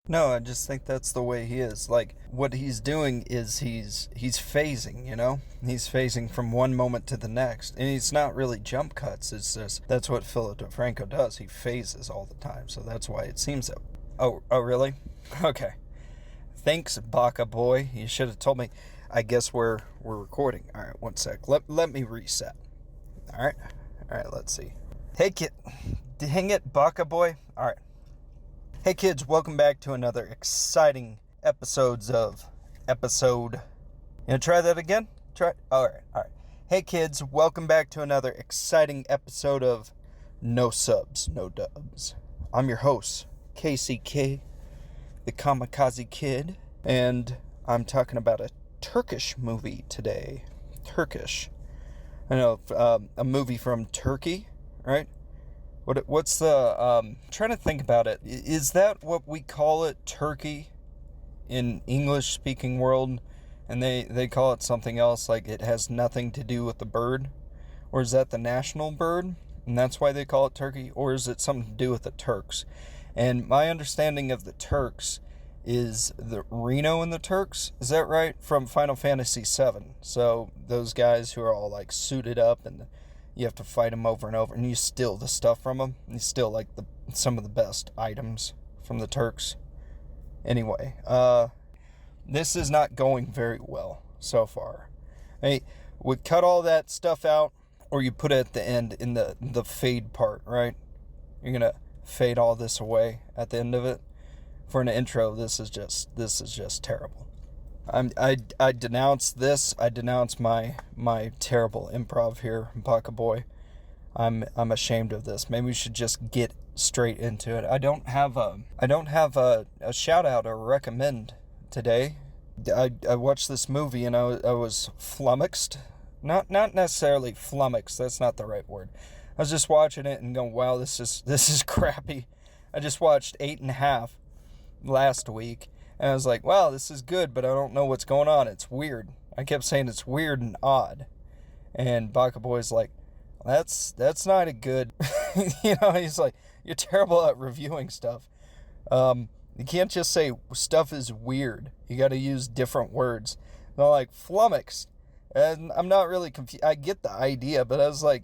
No, I just think that's the way he is. Like, what he's doing is he's phasing, you know? He's phasing from one moment to the next. And it's not really jump cuts. It's just, that's what Philip DeFranco does. He phases all the time. So that's why it seems that. Oh, really? Okay. Thanks, Baka boy. You should have told me. I guess we're recording. All right, one sec. Let me reset. All right, let's see. Hey, kid. Dang it, Baka boy. All right. Hey kids, welcome back to another exciting episode. You gonna try that again? Alright. Hey kids, welcome back to another exciting episode of No Subs, No Dubs. I'm your host, Casey Kamikaze Kidd, and I'm talking about a Turkish movie today. Turkish. I know, a movie from Turkey, right? What's the, trying to think about it. Is that what we call it, Turkey, in English-speaking world? And they call it something else, like it has nothing to do with the bird? Or is that the national bird, and that's why they call it Turkey? Or is it something to do with the Turks? And my understanding of the Turks is the Reno and the Turks, is that right? From Final Fantasy VII. So those guys who are all like suited up and you have to fight them over and over, and you steal the stuff from them. You steal like some of the best items from the Turks. Anyway, this is not going very well so far. Hey, we cut all that stuff out, or you put it at the end in the fade part, right? You're gonna fade all this away at the end of it. For an intro, this is just terrible. I denounce this. I denounce my terrible improv here, Baka boy. I'm ashamed of this. Maybe we should just get straight into it. I don't have a shout out or recommend today. I watched this movie and I was flummoxed. Not necessarily flummoxed. That's not the right word. I was just watching it and going, wow, this is crappy. I just watched 8.5 last week. And I was like, wow, this is good, but I don't know what's going on. It's weird. I kept saying it's weird and odd. And Baka Boy's like, that's not a good... he's like, you're terrible at reviewing stuff. You can't just say stuff is weird. You got to use different words. And I'm like, flummoxed. And I'm not really confused. I get the idea, but I was like,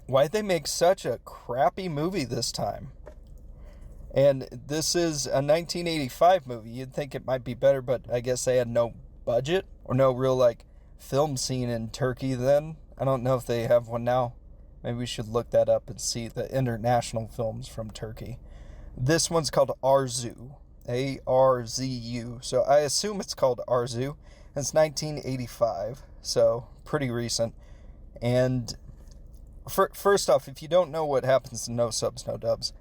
why'd they make such a crappy movie this time? And this is a 1985 movie. You'd think it might be better, but I guess they had no budget or no real, like, film scene in Turkey then. I don't know if they have one now. Maybe we should look that up and see the international films from Turkey. This one's called Arzu. A-R-Z-U. So I assume it's called Arzu. It's 1985, so pretty recent. And first off, if you don't know what happens to No Subs, No Dubs,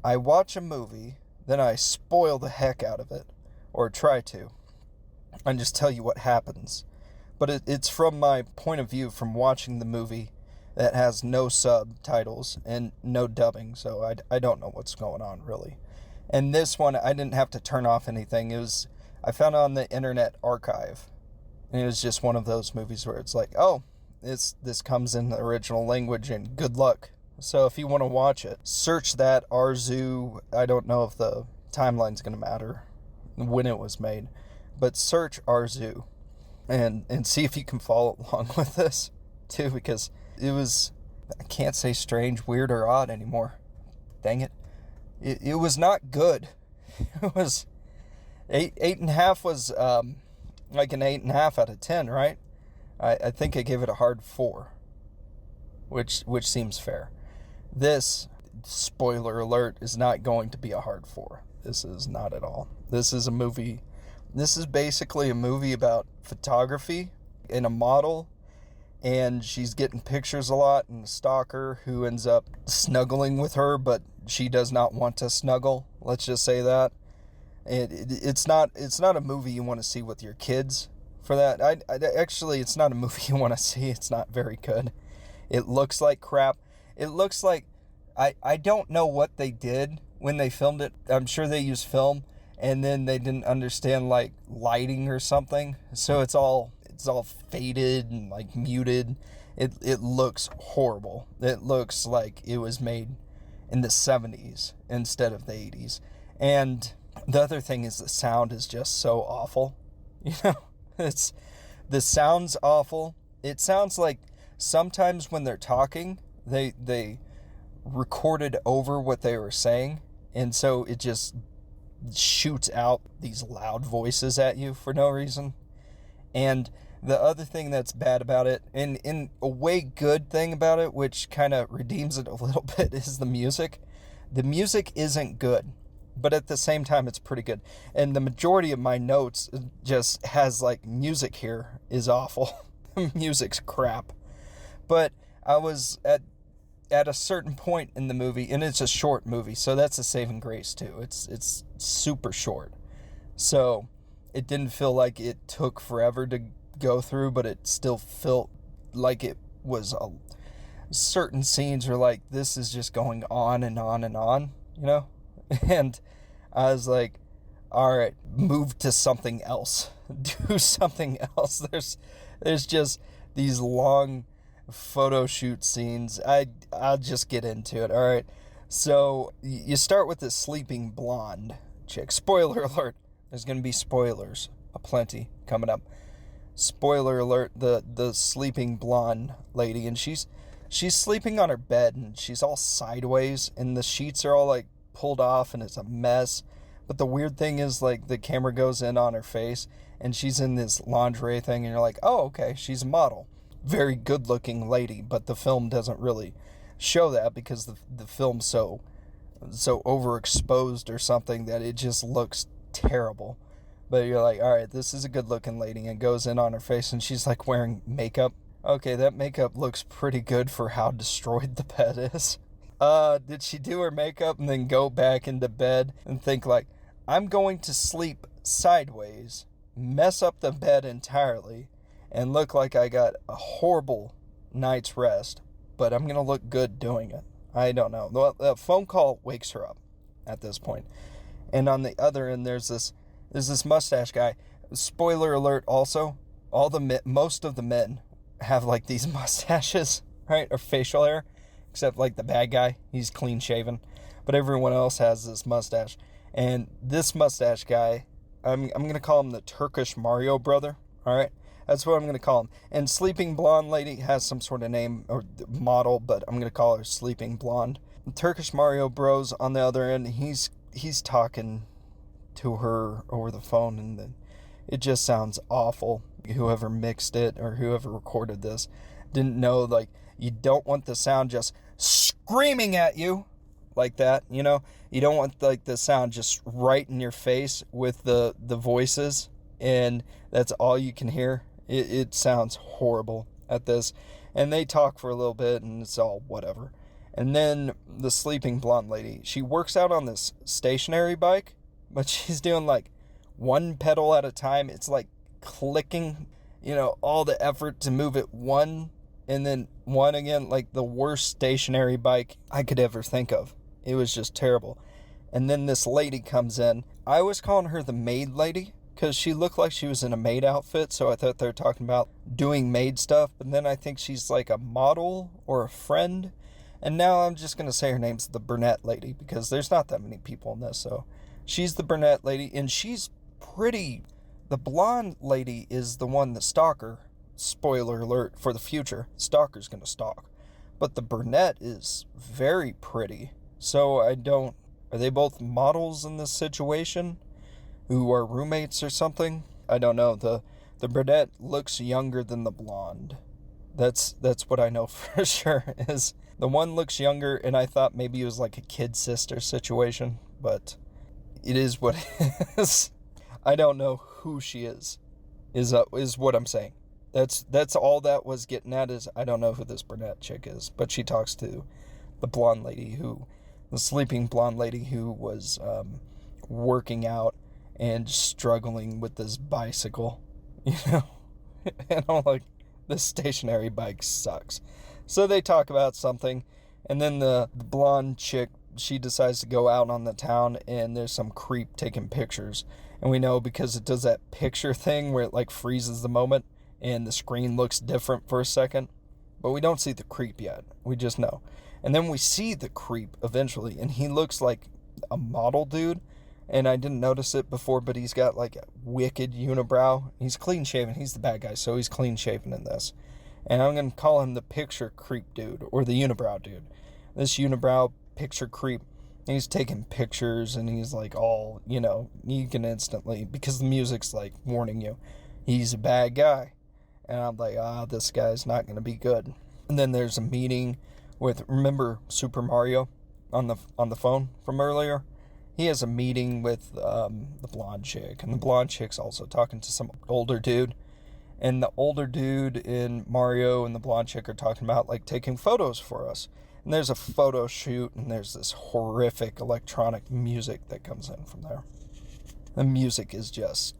I watch a movie, then I spoil the heck out of it, or try to, and just tell you what happens. But it's from my point of view from watching the movie that has no subtitles and no dubbing, so I don't know what's going on, really. And this one, I didn't have to turn off anything. I found it on the Internet Archive, and it was just one of those movies where it's like, oh, this comes in the original language, and good luck. So if you want to watch it, search that Arzu. I don't know if the timeline's going to matter when it was made, but search Arzu and see if you can follow along with this too, because it was, I can't say strange, weird, or odd anymore. Dang it. It was not good. It was 8.5 was like an 8.5 out of 10, right? I think I gave it a hard 4, which seems fair. This, spoiler alert, is not going to be a hard 4. This is not at all. This is basically a movie about photography and a model, and she's getting pictures a lot, and a stalker who ends up snuggling with her, but she does not want to snuggle. Let's just say that. It's not a movie you want to see with your kids for that. Actually, it's not a movie you want to see. It's not very good. It looks like crap. It looks like, I don't know what they did when they filmed it. I'm sure they used film, and then they didn't understand, like, lighting or something. So it's all faded and, like, muted. It looks horrible. It looks like it was made in the 70s instead of the 80s. And The other thing is the sound is just so awful. You know, the sound's awful. It sounds like sometimes when they're talking, they recorded over what they were saying, and so it just shoots out these loud voices at you for no reason. And the other thing that's bad about it, and in a way good thing about it, which kind of redeems it a little bit, is the music. The music isn't good, but at the same time it's pretty good. And the majority of my notes just has like music here is awful. Music's crap. But I was at a certain point in the movie, and it's a short movie, so that's a saving grace too. It's super short. So it didn't feel like it took forever to go through, but it still felt like it was certain scenes were like, this is just going on and on and on, you know? And I was like, all right, move to something else. Do something else. There's just these long photo shoot scenes. I'll just get into it. All right. So you start with this sleeping blonde chick. Spoiler alert. There's going to be spoilers aplenty coming up. Spoiler alert, the sleeping blonde lady, and she's sleeping on her bed, and she's all sideways, and the sheets are all like pulled off, and it's a mess. But the weird thing is, like, the camera goes in on her face, and she's in this lingerie thing, and you're like, oh, okay, she's a model. Very good-looking lady, but the film doesn't really show that because the film's so overexposed or something that it just looks terrible. But you're like, all right, this is a good-looking lady, and it goes in on her face, and she's, like, wearing makeup. Okay, that makeup looks pretty good for how destroyed the bed is. Did she do her makeup and then go back into bed and think, like, I'm going to sleep sideways, mess up the bed entirely, and look like I got a horrible night's rest, but I'm going to look good doing it? I don't know. The phone call wakes her up at this point. And on the other end, there's this mustache guy. Spoiler alert also, most of the men have like these mustaches, right? Or facial hair, except like the bad guy. He's clean shaven. But everyone else has this mustache. And this mustache guy, I'm going to call him the Turkish Mario brother, all right? That's what I'm going to call him. And Sleeping Blonde Lady has some sort of name or model, but I'm going to call her Sleeping Blonde. The Turkish Mario bros on the other end, he's talking to her over the phone, and then it just sounds awful. Whoever mixed it or whoever recorded this didn't know, like, you don't want the sound just screaming at you like that, you know? You don't want, like, the sound just right in your face with the voices, and that's all you can hear. It sounds horrible at this. And they talk for a little bit, and it's all whatever. And then the Sleeping Blonde Lady, she works out on this stationary bike, but she's doing, like, one pedal at a time. It's like clicking, you know, all the effort to move it one and then one again, like the worst stationary bike I could ever think of. It was just terrible. And then this lady comes in. I was calling her the maid lady because she looked like she was in a maid outfit, so I thought they were talking about doing maid stuff. But then I think she's like a model or a friend. And now I'm just going to say her name's the brunette lady because there's not that many people in this. So she's the brunette lady, and she's pretty. The blonde lady is the one, the stalker. Spoiler alert for the future. Stalker's going to stalk. But the brunette is very pretty. So are they both models in this situation who are roommates or something? I don't know. The brunette looks younger than the blonde. That's what I know for sure. Is the one looks younger, and I thought maybe it was like a kid sister situation, but it is what it is. I don't know who she is what I'm saying. That's all that was getting at, is I don't know who this brunette chick is, but she talks to the blonde lady the sleeping blonde lady who was working out and struggling with this bicycle, you know. And I'm like, this stationary bike sucks. So they talk about something, and then the blonde chick, she decides to go out on the town, and there's some creep taking pictures. And we know because it does that picture thing where it like freezes the moment and the screen looks different for a second. But we don't see the creep yet. We just know. And then we see the creep eventually, and he looks like a model dude. And I didn't notice it before, but he's got like a wicked unibrow. He's clean shaven. He's the bad guy, so he's clean shaven in this. And I'm going to call him the picture creep dude, or the unibrow dude. This unibrow picture creep, he's taking pictures, and he's like all, you can instantly, because the music's like warning you, he's a bad guy. And I'm like, this guy's not going to be good. And then there's a meeting with, remember Super Mario on the phone from earlier? He has a meeting with the blonde chick, and the blonde chick's also talking to some older dude. And the older dude in Mario and the blonde chick are talking about, like, taking photos for us. And there's a photo shoot, and there's this horrific electronic music that comes in from there. The music is just,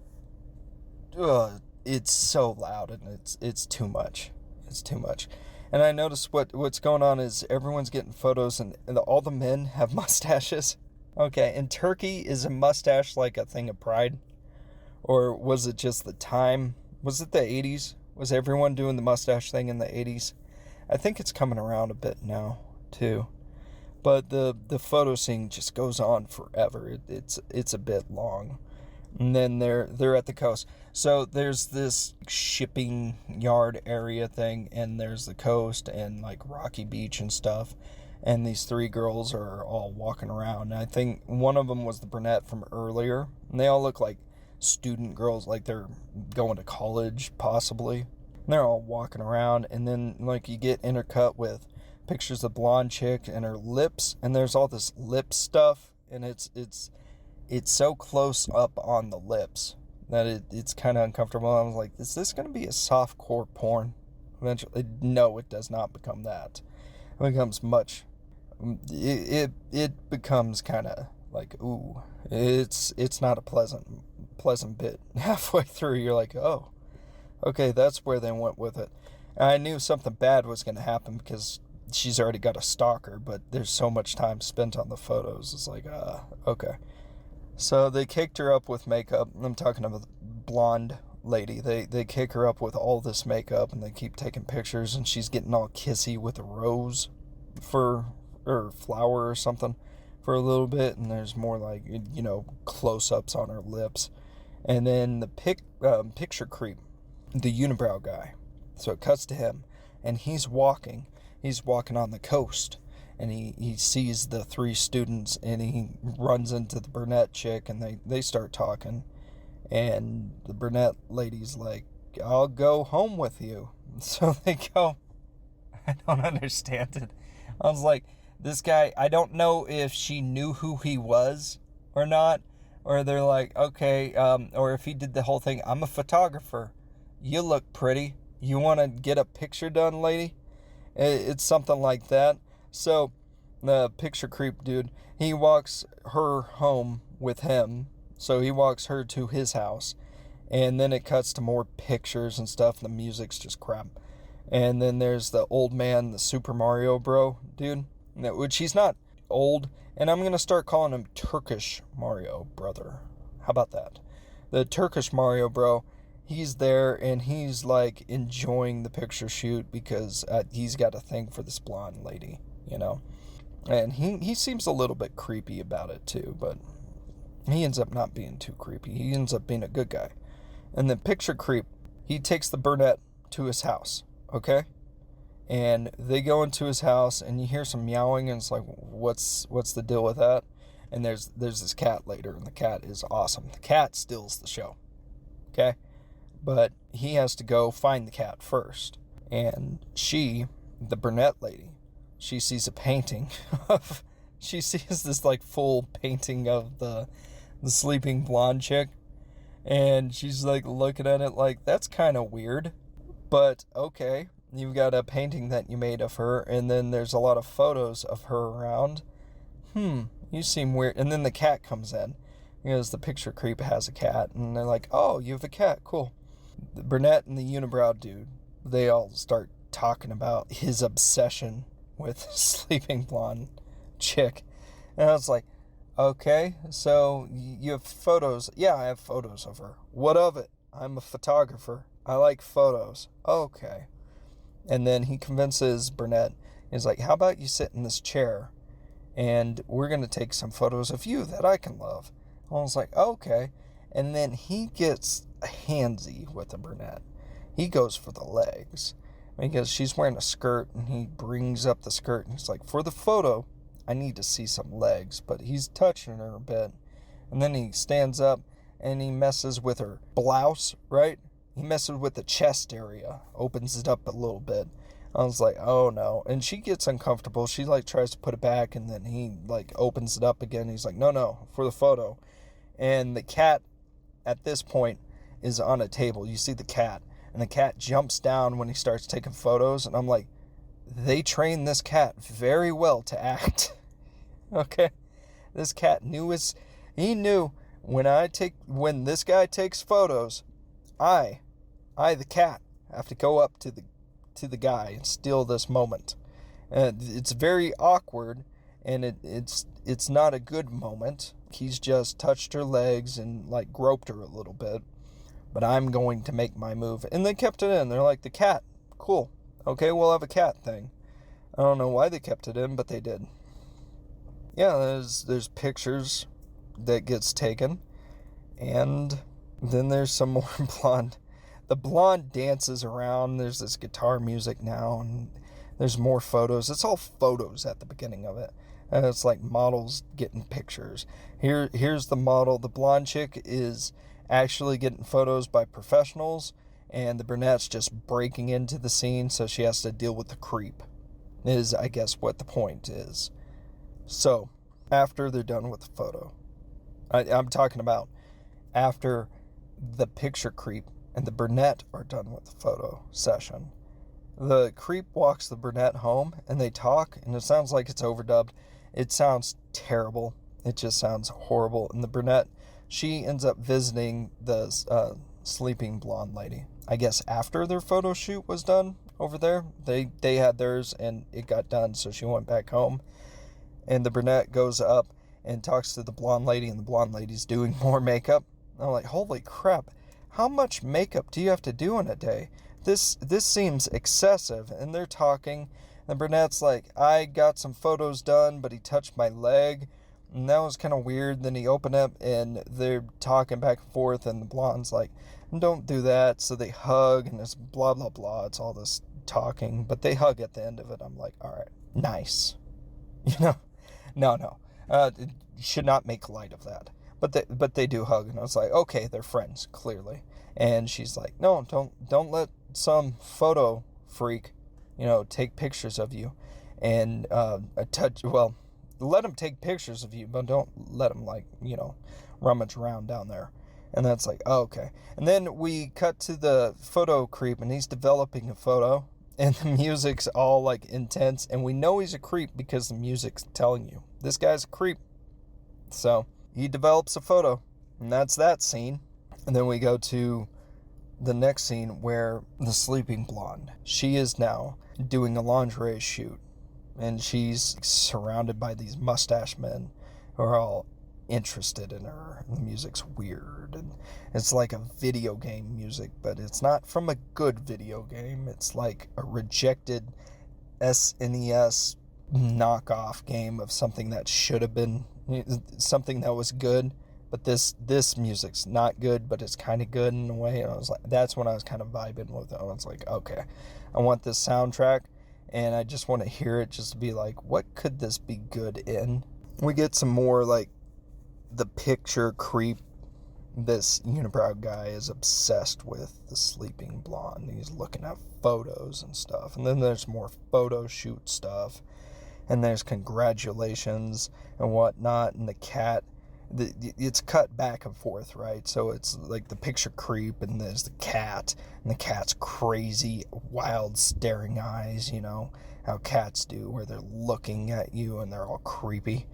it's so loud, and it's too much. It's too much. And I noticed what's going on is everyone's getting photos, and all the men have mustaches. Okay, in Turkey, is a mustache like a thing of pride? Or was it just the time? Was it the 80s? Was everyone doing the mustache thing in the 80s? I think it's coming around a bit now, too. But the photo scene just goes on forever. It's a bit long. And then they're at the coast. So there's this shipping yard area thing, and there's the coast and like Rocky Beach and stuff. And these three girls are all walking around. And I think one of them was the brunette from earlier. And they all look like student girls, like they're going to college, possibly. And they're all walking around. And then, like, you get intercut with pictures of the blonde chick and her lips. And there's all this lip stuff. And it's so close up on the lips that it's kind of uncomfortable. I was like, is this going to be a softcore porn? Eventually, no, it does not become that. It becomes much... It becomes kind of like, ooh, it's not a pleasant bit. Halfway through, you're like, oh, okay, that's where they went with it. And I knew something bad was going to happen because she's already got a stalker, but there's so much time spent on the photos. It's like, okay. So they kicked her up with makeup. I'm talking about the blonde lady. They kick her up with all this makeup, and they keep taking pictures, and she's getting all kissy with a rose or flower or something for a little bit, and there's more like, close-ups on her lips. And then the picture creep, the unibrow guy, so it cuts to him, and he's walking on the coast, and he sees the three students, and he runs into the brunette chick, and they start talking, and the brunette lady's like, I'll go home with you. So they go. I don't understand it. I was like, this guy, I don't know if she knew who he was or not, or they're like, okay, or if he did the whole thing, I'm a photographer. You look pretty. You want to get a picture done, lady? It's something like that. So the picture creep dude, he walks her home with him. So he walks her to his house. And then it cuts to more pictures and stuff. The music's just crap. And then there's the old man, the Super Mario bro dude, which he's not old. And I'm going to start calling him Turkish Mario brother. How about that? The Turkish Mario bro, he's there and he's like enjoying the picture shoot because he's got a thing for this blonde lady, And he seems a little bit creepy about it too, but he ends up not being too creepy. He ends up being a good guy. And the picture creep, he takes the brunette to his house, okay? And they go into his house, and you hear some meowing, and it's like, what's the deal with that? And there's this cat later, and the cat is awesome. The cat steals the show, okay? But he has to go find the cat first. And she, the brunette lady, she sees a painting of... She sees this, like, full painting of the sleeping blonde chick. And she's, like, looking at it like, that's kind of weird. But, okay, you've got a painting that you made of her, and then there's a lot of photos of her around. You seem weird. And then the cat comes in, because the picture creep has a cat, and they're like, oh, you have a cat, cool. The brunette and the unibrow dude, they all start talking about his obsession with sleeping blonde chick. And I was like, okay, so you have photos. Yeah, I have photos of her. What of it? I'm a photographer. I like photos. Okay. And then he convinces brunette, he's like, how about you sit in this chair and we're going to take some photos of you that I can love. I was like, okay. And then he gets handsy with the brunette. He goes for the legs because she's wearing a skirt, and he brings up the skirt and he's like, for the photo, I need to see some legs. But he's touching her a bit. And then he stands up and he messes with her blouse, right? He messes with the chest area, opens it up a little bit. I was like, oh no. And she gets uncomfortable. She like tries to put it back, and then he like opens it up again. He's like, no, for the photo. And the cat at this point is on a table. You see the cat, and the cat jumps down when he starts taking photos. And I'm like, they trained this cat very well to act. Okay. This cat he knew when this guy takes photos, I the cat, have to go up to the guy and steal this moment. It's very awkward, and it's not a good moment. He's just touched her legs and like groped her a little bit, but I'm going to make my move. And they kept it in. They're like, the cat, cool, okay, we'll have a cat thing. I don't know why they kept it in, but they did. Yeah, there's pictures that gets taken, and then there's some more blonde. The blonde dances around. There's this guitar music now, and there's more photos. It's all photos at the beginning of it. And it's like models getting pictures. Here's the model. The blonde chick is actually getting photos by professionals, and the brunette's just breaking into the scene, so she has to deal with the creep, is I guess what the point is. So, after they're done with the photo, I'm talking about after the picture creep and the brunette are done with the photo session, the creep walks the brunette home, and they talk, and it sounds like it's overdubbed. It sounds terrible. It just sounds horrible. And the brunette, she ends up visiting the sleeping blonde lady. I guess after their photo shoot was done over there, they had theirs, and it got done, so she went back home. And the brunette goes up and talks to the blonde lady, and the blonde lady's doing more makeup. I'm like, holy crap, how much makeup do you have to do in a day? This seems excessive. And they're talking. The brunette's like, I got some photos done, but he touched my leg, and that was kind of weird. Then he opened up, and they're talking back and forth, and the blonde's like, don't do that. So they hug, and it's blah, blah, blah. It's all this talking, but they hug at the end of it. I'm like, all right, nice. No. You should not make light of that. But they do hug, and I was like, okay, they're friends, clearly. And she's like, no, don't let some photo freak, take pictures of you, and let him take pictures of you, but don't let him rummage around down there. And that's like, oh, okay. And then we cut to the photo creep, and he's developing a photo, and the music's all like intense, and we know he's a creep because the music's telling you this guy's a creep. So he develops a photo, and that's that scene. And then we go to the next scene where the sleeping blonde, she is now doing a lingerie shoot, and she's surrounded by these mustache men who are all interested in her. And the music's weird, and it's like a video game music, but it's not from a good video game. It's like a rejected SNES knockoff game of something that should have been something that was good, but this music's not good, but it's kind of good in a way. And I was like, that's when I was kind of vibing with it. I was like, okay, I want this soundtrack, and I just want to hear it just to be like, what could this be good in? We get some more like the picture creep. This unibrow guy is obsessed with the sleeping blonde. He's looking at photos and stuff, and then there's more photo shoot stuff, and there's congratulations and whatnot, and the cat, it's cut back and forth, right? So it's like the picture creep, and there's the cat, and the cat's crazy, wild, staring eyes, how cats do, where they're looking at you and they're all creepy,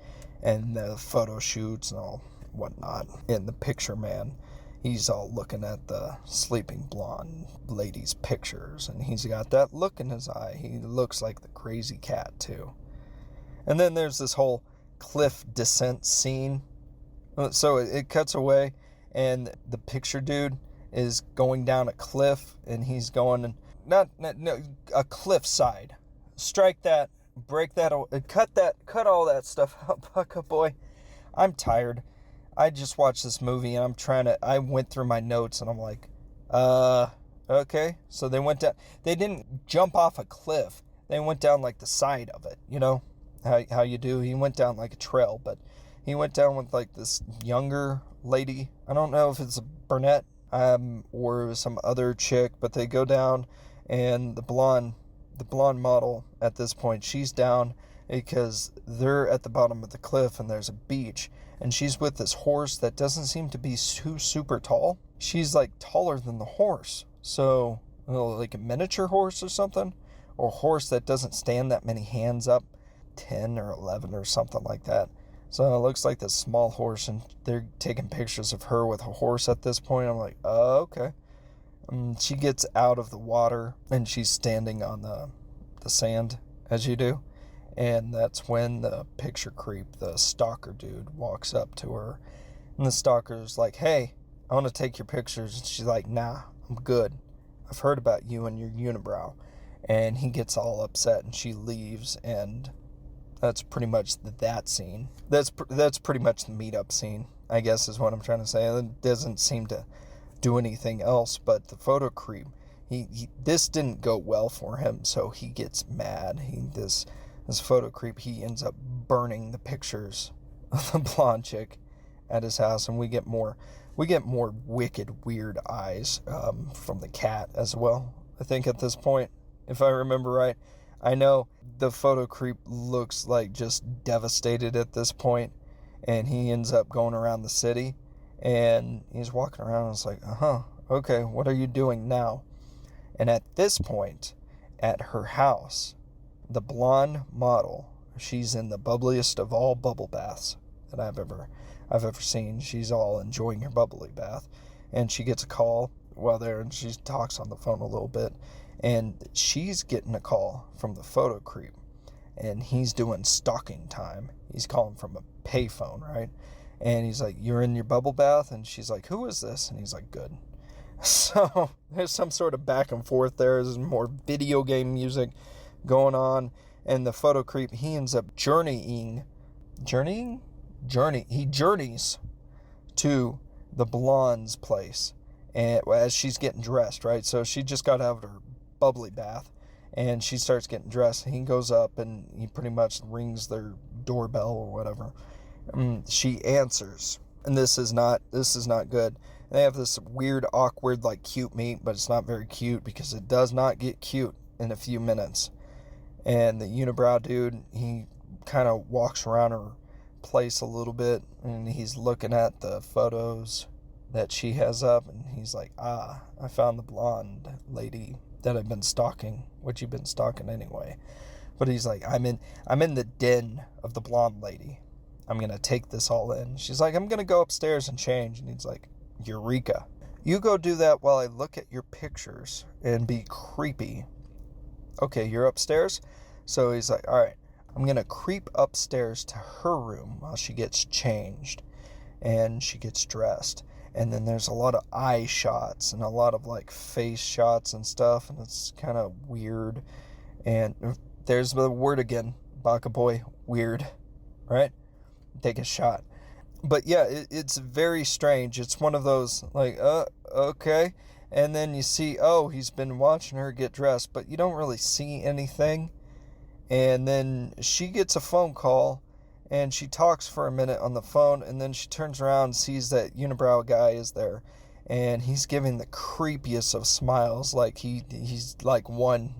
and the photo shoots and all whatnot. And the picture man, he's all looking at the sleeping blonde lady's pictures, and he's got that look in his eye. He looks like the crazy cat too. And then there's this whole cliff descent scene. So it cuts away, and the picture dude is going down a cliff, and he's going a cliff side. Strike that, break that, cut all that stuff out, Bucka boy. I'm tired. I just watched this movie and I went through my notes and I'm like, okay. So they went down, they didn't jump off a cliff. They went down like the side of it, you know, how you do. He went down like a trail, but he went down with like this younger lady. I don't know if it's a brunette, or some other chick, but they go down, and the blonde model at this point, she's down because they're at the bottom of the cliff and there's a beach, and she's with this horse that doesn't seem to be super tall. She's like taller than the horse, so like a miniature horse or something, or a horse that doesn't stand that many hands up, 10 or 11 or something like that. So it looks like this small horse, and they're taking pictures of her with a horse at this point. I'm like, oh, okay. She gets out of the water, and she's standing on the sand, as you do. And that's when the picture creep, the stalker dude, walks up to her. And the stalker's like, hey, I want to take your pictures. And she's like, nah, I'm good. I've heard about you and your unibrow. And he gets all upset, and she leaves, and that's pretty much that scene. That's pretty much the meetup scene, I guess, is what I'm trying to say. It doesn't seem to do anything else, but the photo creep, this didn't go well for him, so he gets mad. This photo creep, he ends up burning the pictures of the blonde chick at his house, and we get more wicked, weird eyes from the cat as well, I think, at this point, if I remember right. I know the photo creep looks like just devastated at this point, and he ends up going around the city, and he's walking around, and it's like, okay, what are you doing now? And at this point, at her house, the blonde model, she's in the bubbliest of all bubble baths that I've ever seen. She's all enjoying her bubbly bath, and she gets a call while there, and she talks on the phone a little bit. And she's getting a call from the photo creep, and he's doing stalking time. He's calling from a payphone, right? And he's like, you're in your bubble bath? And she's like, who is this? And he's like, good. So there's some sort of back and forth there. There's more video game music going on. And the photo creep, he ends up journeying. He journeys to the blonde's place, and as she's getting dressed, right? So she just got out of her bubbly bath, and she starts getting dressed. He goes up, and he pretty much rings their doorbell or whatever. She answers, and this is not good. They have this weird, awkward, like, cute meet, but it's not very cute because it does not get cute in a few minutes. And the unibrow dude, he kind of walks around her place a little bit, and he's looking at the photos that she has up, and he's like, I found the blonde lady that I've been stalking, which you've been stalking anyway. But he's like, I'm in the den of the blonde lady. I'm gonna take this all in. She's like, I'm gonna go upstairs and change. And he's like, Eureka. You go do that while I look at your pictures and be creepy. Okay, you're upstairs? So he's like, all right, I'm gonna creep upstairs to her room while she gets changed and she gets dressed. And then there's a lot of eye shots and a lot of like face shots and stuff, and it's kind of weird. And there's the word again, Baka Boy, weird, right? Take a shot. But yeah, it's very strange. It's one of those like, okay. And then you see, he's been watching her get dressed, but you don't really see anything. And then she gets a phone call, and she talks for a minute on the phone, and then she turns around and sees that unibrow guy is there, and he's giving the creepiest of smiles, like he's like won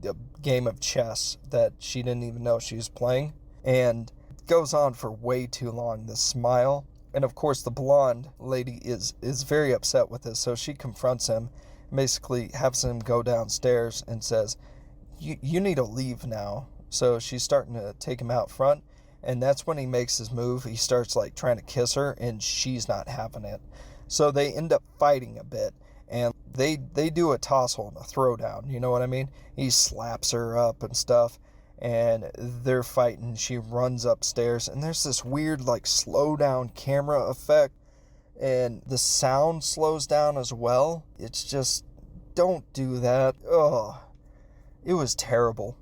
a game of chess that she didn't even know she was playing. And it goes on for way too long, this smile. And of course the blonde lady is very upset with this, so she confronts him, basically has him go downstairs and says, you need to leave now. So she's starting to take him out front, and that's when he makes his move. He starts like trying to kiss her, and she's not having it. So they end up fighting a bit, and they do a tussle and a throwdown, you know what I mean? He slaps her up and stuff, and they're fighting. She runs upstairs, and there's this weird like slow down camera effect, and the sound slows down as well. It's just, don't do that. It was terrible.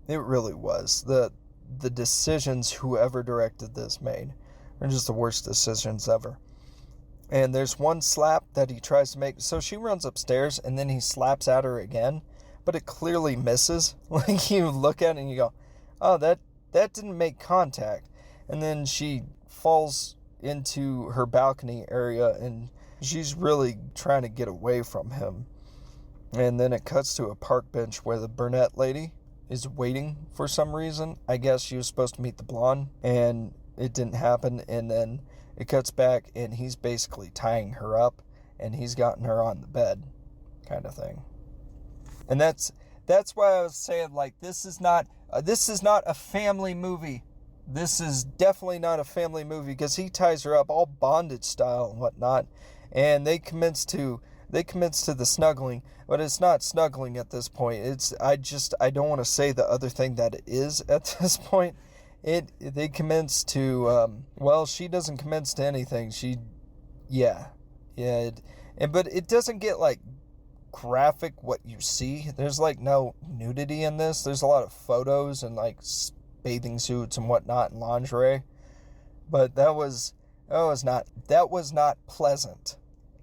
It really was. The decisions whoever directed this made They're just the worst decisions ever. And there's one slap that he tries to make. So she runs upstairs, and then he slaps at her again, but it clearly misses. Like, you look at it and you go, oh, that didn't make contact. And then she falls into her balcony area, and she's really trying to get away from him. And then it cuts to a park bench where the brunette lady is waiting for some reason. I guess she was supposed to meet the blonde, and it didn't happen. And then it cuts back, and he's basically tying her up, and he's gotten her on the bed, kind of thing. And that's why I was saying, like, this is not a family movie. This is definitely not a family movie, because he ties her up all bondage style and whatnot, and they commence to the snuggling, but it's not snuggling at this point. I don't want to say the other thing that it is at this point. They commence to, she doesn't commence to anything. But it doesn't get, like, graphic what you see. There's, like, no nudity in this. There's a lot of photos and, like, bathing suits and whatnot and lingerie. But that was not pleasant,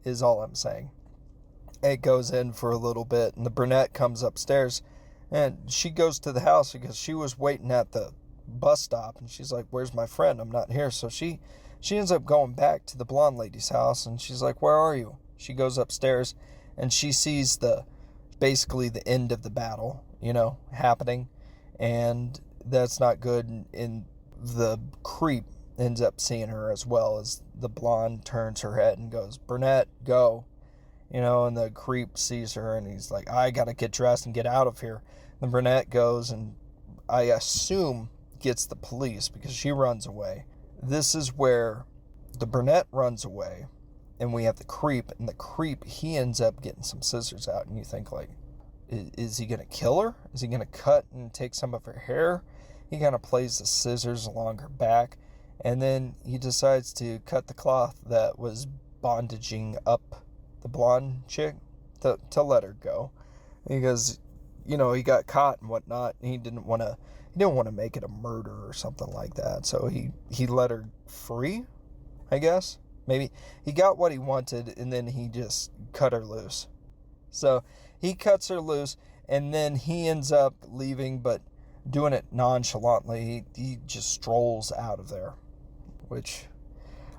is all I'm saying. It goes in for a little bit, and the brunette comes upstairs, and she goes to the house because she was waiting at the bus stop, and she's like, where's my friend? I'm not here. So she ends up going back to the blonde lady's house, and she's like, where are you? She goes upstairs, and she sees basically the end of the battle, happening, and that's not good. And the creep ends up seeing her as well, as the blonde turns her head and goes, brunette, go. And the creep sees her, and he's like, I gotta get dressed and get out of here. The brunette goes, and I assume gets the police, because she runs away. This is where the brunette runs away, and we have the creep, and the creep, he ends up getting some scissors out, and you think, like, is he gonna kill her? Is he gonna cut and take some of her hair? He kind of plays the scissors along her back, and then he decides to cut the cloth that was bondaging up the blonde chick to let her go, because he got caught and whatnot, and he didn't want to make it a murder or something like that, so he let her free, I guess. Maybe he got what he wanted, and then he just cut her loose. So he cuts her loose, and then he ends up leaving, but doing it nonchalantly. He just strolls out of there, which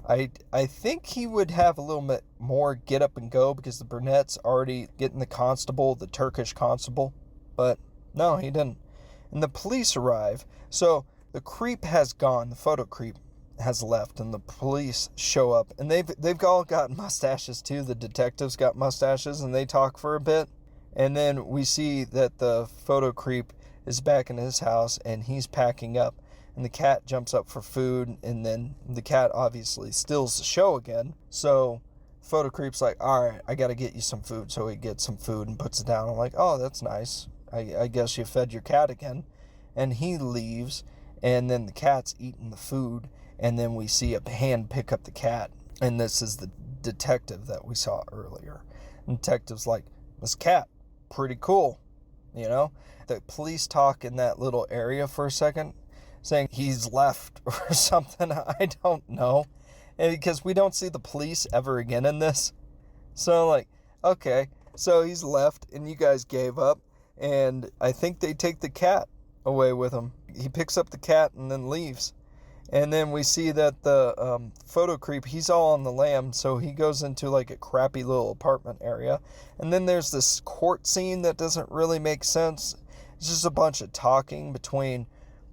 I think he would have a little bit more get up and go, because the brunette's already getting the Turkish constable. But no, he didn't. And the police arrive. So the creep has gone. The photo creep has left, and the police show up. And they've all got mustaches too. The detectives got mustaches, and they talk for a bit. And then we see that the photo creep is back in his house, and he's packing up. And the cat jumps up for food, and then the cat obviously steals the show again. So photo creep's like, all right, I got to get you some food. So he gets some food and puts it down. I'm like, oh, that's nice. I guess you fed your cat again. And he leaves, and then the cat's eating the food, and then we see a hand pick up the cat. And this is the detective that we saw earlier. And the detective's like, this cat, pretty cool, The police talk in that little area for a second, saying he's left or something. I don't know. And because we don't see the police ever again in this. So, like, okay, so he's left, and you guys gave up, and I think they take the cat away with him. He picks up the cat and then leaves. And then we see that the photo creep, he's all on the lam, so he goes into, like, a crappy little apartment area. And then there's this court scene that doesn't really make sense. It's just a bunch of talking between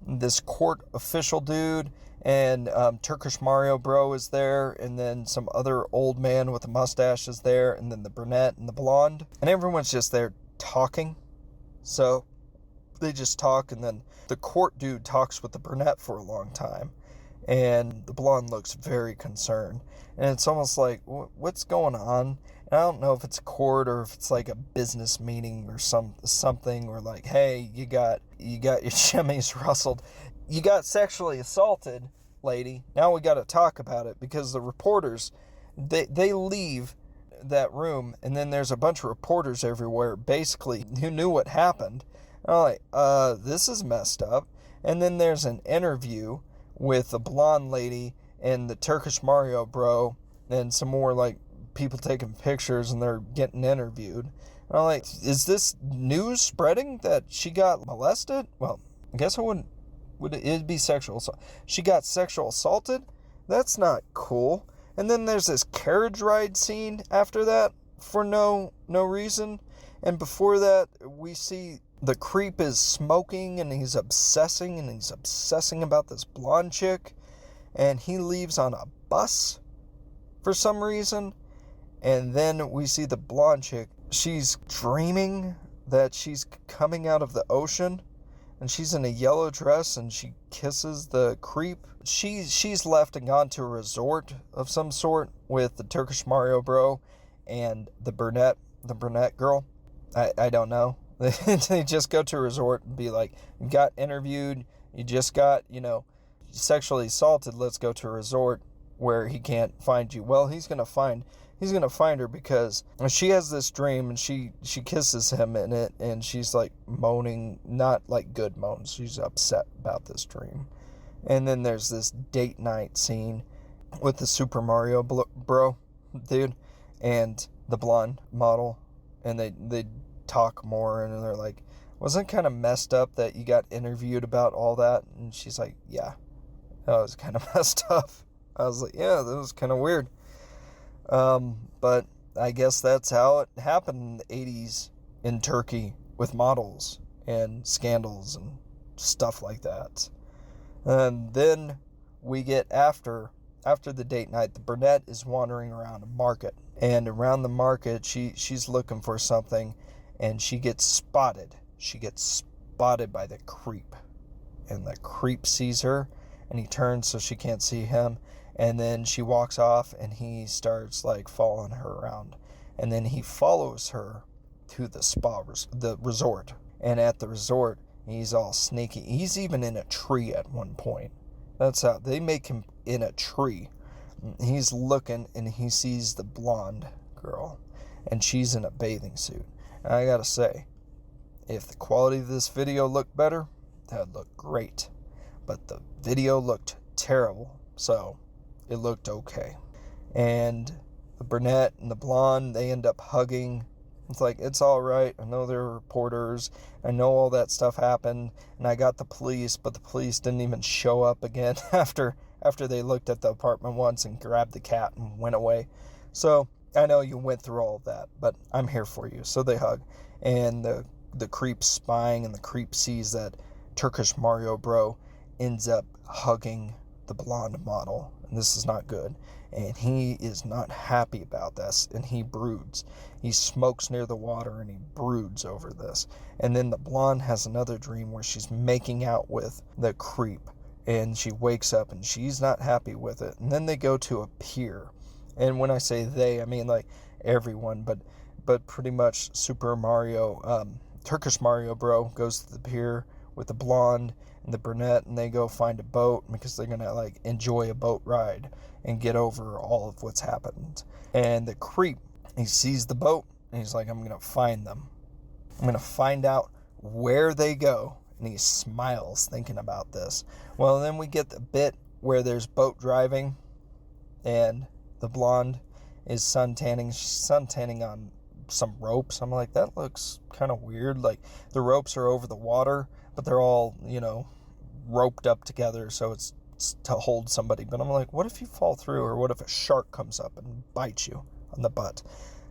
this court official dude, and Turkish Mario Bro is there, and then some other old man with a mustache is there, and then the brunette and the blonde. And everyone's just there talking. So they just talk, and then the court dude talks with the brunette for a long time. And the blonde looks very concerned. And it's almost like, what's going on? And I don't know if it's a court or if it's like a business meeting or something, or like, hey, you got your shimmies rustled. You got sexually assaulted, lady. Now we got to talk about it, because the reporters, they leave that room, and then there's a bunch of reporters everywhere, basically, who knew what happened. And I'm like, this is messed up. And then there's an interview with the blonde lady and the Turkish Mario bro, and some more like people taking picturs and they're getting interviewed. And I'm like, is this news spreading that she got molested? Well, I guess I wouldn't. It'd be sexual assault. She got sexual assaulted? That's not cool. And then there's this carriage ride scene after that for no reason. And before that, we see the creep is smoking and he's obsessing about this blonde chick. And he leaves on a bus for some reason. And then we see the blonde chick. She's dreaming that she's coming out of the ocean. And she's in a yellow dress and she kisses the creep. She's left and gone to a resort of some sort with the Turkish Mario bro and the brunette girl. I don't know. They just go to a resort and be like, you got interviewed, you just got, sexually assaulted, let's go to a resort where he can't find you. Well, he's gonna find her because she has this dream and she kisses him in it and she's like moaning, not like good moans. She's upset about this dream. And then there's this date night scene with the Super Mario bro dude and the blonde model, and they talk more and they're like, wasn't it kind of messed up that you got interviewed about all that? And she's like, yeah, that was kind of messed up. I was like, yeah, that was kind of weird. But I guess that's how it happened in the 80s in Turkey with models and scandals and stuff like that. And then we get after the date night, the brunette is wandering around a market. And around the market, she's looking for something and she gets spotted. She gets spotted by the creep. And the creep sees her and he turns so she can't see him. And then she walks off and he starts like following her around. And then he follows her to the resort. And at the resort, he's all sneaky. He's even in a tree at one point. That's how they make him in a tree. He's looking and he sees the blonde girl. And she's in a bathing suit. And I gotta say, if the quality of this video looked better, that'd look great. But the video looked terrible. So it looked okay. And the brunette and the blonde, they end up hugging. It's like, it's all right. I know they're reporters. I know all that stuff happened. And I got the police, but the police didn't even show up again after they looked at the apartment once and grabbed the cat and went away. So I know you went through all of that, but I'm here for you. So they hug. And the creep's spying, and the creep sees that Turkish Mario bro ends up hugging the blonde model. And this is not good. And he is not happy about this. And he broods. He smokes near the water and he broods over this. And then the blonde has another dream where she's making out with the creep. And she wakes up and she's not happy with it. And then they go to a pier. And when I say they, I mean like everyone. But pretty much Super Mario, Turkish Mario bro goes to the pier with the blonde and the brunette, and they go find a boat because they're gonna like enjoy a boat ride and get over all of what's happened. And the creep, he sees the boat and he's like, I'm gonna find them. I'm gonna find out where they go. And he smiles thinking about this. Well, then we get the bit where there's boat driving and the blonde is suntanning. She's suntanning on some ropes. I'm like, that looks kind of weird. Like the ropes are over the water, but they're all, roped up together, so it's to hold somebody. But I'm like, what if you fall through, or what if a shark comes up and bites you on the butt?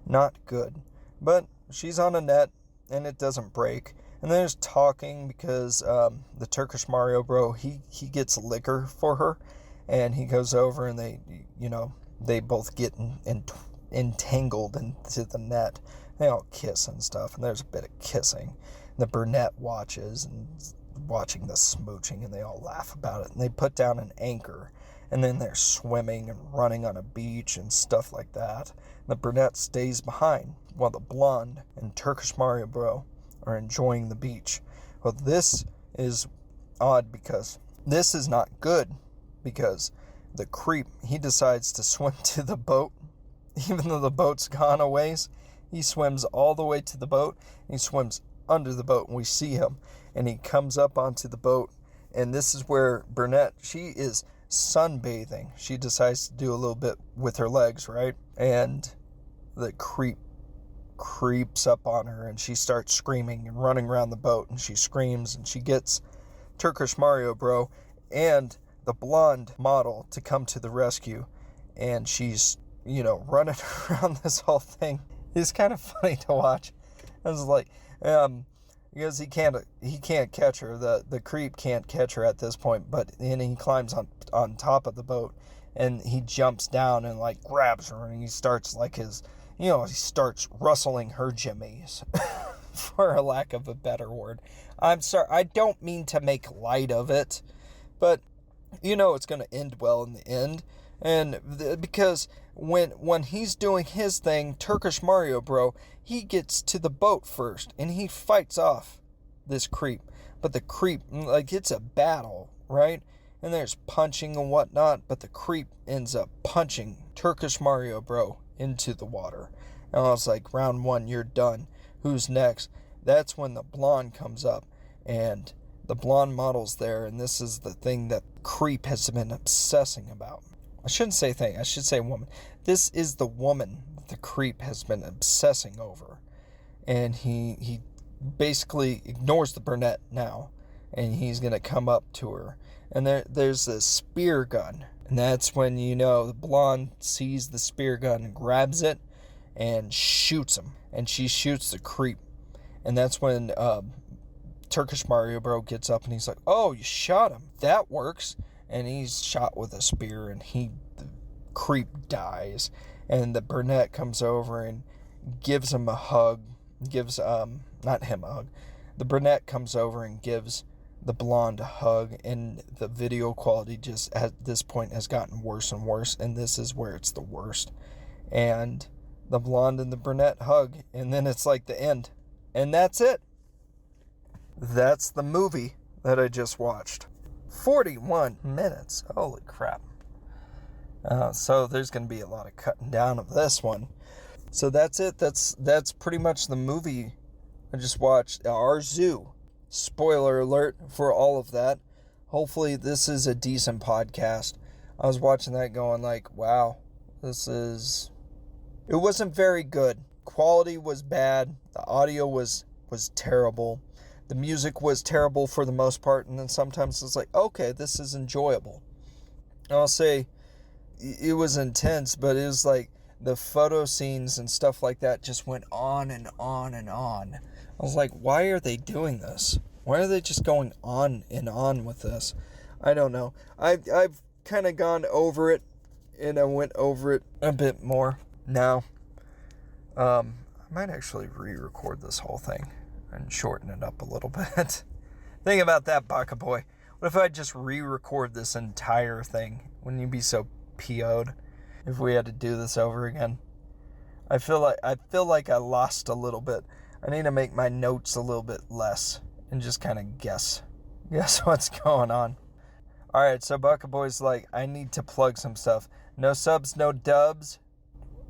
Not good. But she's on a net and it doesn't break. And there's talking because the Turkish Mario bro, he gets liquor for her, and he goes over and they both get entangled into the net. They all kiss and stuff, and there's a bit of kissing. The brunette watches and watching the smooching, and they all laugh about it. And they put down an anchor, and then they're swimming and running on a beach and stuff like that. And the brunette stays behind while the blonde and Turkish Mario bro are enjoying the beach. Well, this is odd because this is not good, because the creep, he decides to swim to the boat. Even though the boat's gone a ways, he swims all the way to the boat. He swims under the boat, and we see him, and he comes up onto the boat. And this is where brunette, she is sunbathing. She decides to do a little bit with her legs, right? And the creeps up on her, and she starts screaming and running around the boat, and she screams, and she gets Turkish Mario Bro and the blonde model to come to the rescue, and she's, running around this whole thing. It's kind of funny to watch. I was like, because he can't catch her. The creep can't catch her at this point, but then he climbs on top of the boat, and he jumps down and like grabs her, and he starts like he starts rustling her jimmies, for a lack of a better word. I'm sorry, I don't mean to make light of it, but it's going to end well in the end. And because when he's doing his thing, Turkish Mario Bro, he gets to the boat first, and he fights off this creep. But the creep, like, it's a battle, right? And there's punching and whatnot, but the creep ends up punching Turkish Mario Bro into the water. And I was like, round 1, you're done. Who's next? That's when the blonde comes up, and the blonde model's there, and this is the thing that creep has been obsessing about. I shouldn't say thing, I should say woman. This is the woman that the creep has been obsessing over. And he basically ignores the brunette now, and he's going to come up to her. And there's a spear gun. And that's when, the blonde sees the spear gun and grabs it and shoots him. And she shoots the creep. And that's when Turkish Mario Bro gets up and he's like, oh, you shot him. That works. And he's shot with a spear, and the creep dies. And the brunette comes over and gives him a hug. Not him a hug. The brunette comes over and gives the blonde a hug, and the video quality just at this point has gotten worse and worse, and this is where it's the worst. And the blonde and the brunette hug, and then it's like the end. And that's it. That's the movie that I just watched. 41 minutes. Holy crap. So there's going to be a lot of cutting down of this one. So that's it. That's pretty much the movie I just watched. Arzu. Spoiler alert for all of that. Hopefully this is a decent podcast. I was watching that going like, wow, it wasn't very good. Quality was bad. The audio was terrible. The music was terrible for the most part, and then sometimes it's like, okay, this is enjoyable. I'll say it was intense, but it was like the photo scenes and stuff like that just went on and on and on. I was like, why are they doing this? Why are they just going on and on with this? I don't know. I've kind of gone over it, and I went over it a bit more now. I might actually re-record this whole thing and shorten it up a little bit. Think about that, Baka Boy. What if I just re-record this entire thing? Wouldn't you be so PO'd if we had to do this over again? I feel like I lost a little bit. I need to make my notes a little bit less and just kind of guess what's going on. Alright, so Baka Boy's like, I need to plug some stuff. No subs, no dubs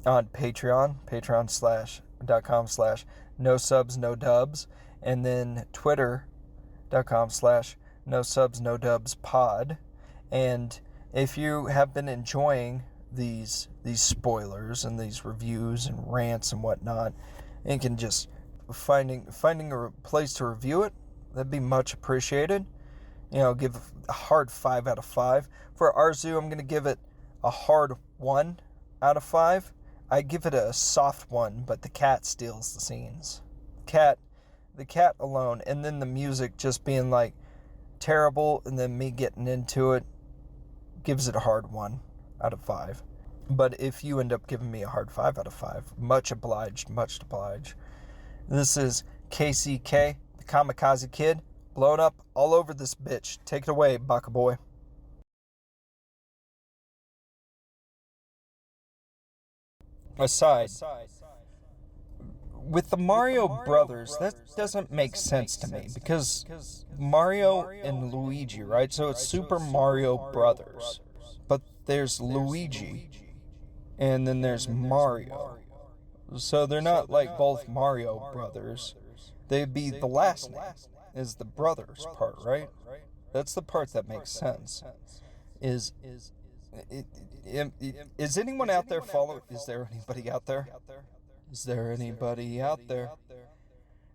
on Patreon. Patreon.com/no subs, no dubs. And then Twitter.com/no subs, no dubs pod. And if you have been enjoying these spoilers and these reviews and rants and whatnot, and can just finding a place to review it, that'd be much appreciated. Give a hard 5 out of 5. For Arzu, I'm going to give it a hard 1 out of 5. I give it a soft 1, but the cat steals the scenes. The cat alone, and then the music just being like terrible, and then me getting into it gives it a hard 1 out of 5. But if you end up giving me a hard 5 out of 5, much obliged. This is Casey K, the Kamikaze Kidd, blowing up all over this bitch. Take it away, Baka Boy. Aside, with the Mario Brothers, that doesn't make sense to me, because Mario and Luigi, right? So it's Super Mario Brothers, but there's Luigi, and then there's Mario. So they're not like both Mario Brothers. They'd be the last name is the brothers part, right? That's the part that makes sense. is anyone out there follow? Is there anybody out there? Is there anybody out there?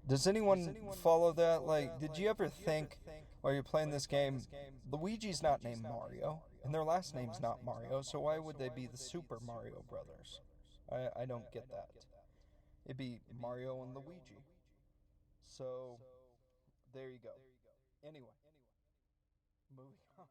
Does anyone follow that? Like, did you ever think while you're playing this game, Luigi's not named Mario, and their last name's not Mario, so why would they be the Super Mario Brothers? I don't get that. It'd be Mario and Luigi. So, there you go. Anyway, moving on.